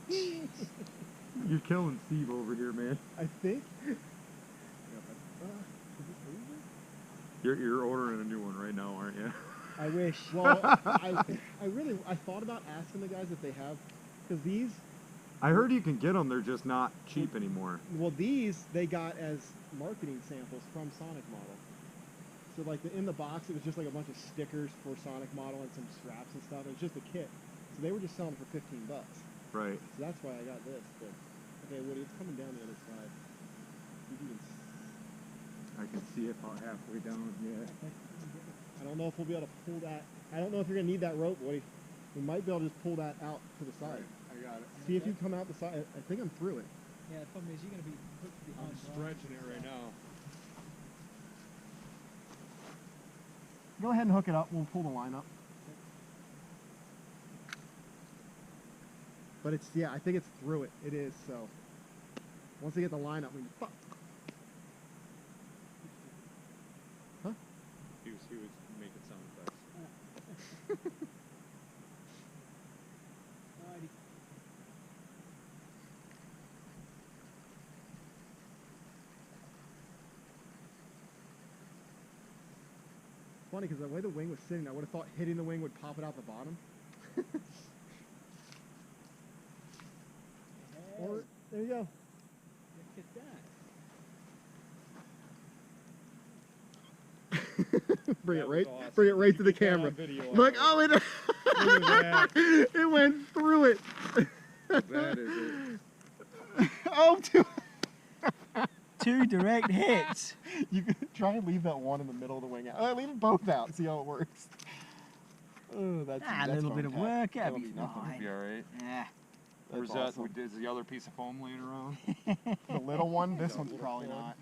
You're killing Steve over here, man. I think. You're ordering a new one right now, aren't you? I wish. Well, I thought about asking the guys if they have, because these. I heard you can get them. They're just not cheap anymore. Well, these they got as marketing samples from Sonic Model. So like in the box, it was just like a bunch of stickers for Sonic Model and some straps and stuff. It was just a kit. So they were just selling for $15. Right. So that's why I got this. But okay, Woody, it's coming down the other side. I can see it about halfway down. Yeah. I don't know if we'll be able to pull that. I don't know if you're gonna need that rope, Woody. We might be able to just pull that out to the side. Right, I got it. See if you come out the side. I think I'm through it. Yeah, the problem is you're going to be put behind. I'm stretching it right now. Go ahead and hook it up. We'll pull the line up. But it's, yeah, I think it's through it. It is, so. Once I get the line up, we can... Huh? He was making sound effects. Alrighty. Funny, because the way the wing was sitting, I would have thought hitting the wing would pop it out the bottom. Or, there you go. Look at that. Bring That it right, was awesome. bring it right You to the get that on camera. video, Look, I oh, it, Look at that. it went through it. That is it. Oh, two. Two direct hits. You can try and leave that one in the middle of the wing out. Leave them both out. See how it works. Oh, that's A little bit of work. That'll be Nothing fine. will be all right. Yeah. Where's That's that? awesome. Is the other piece of foam laying around? The little one? This one's probably not.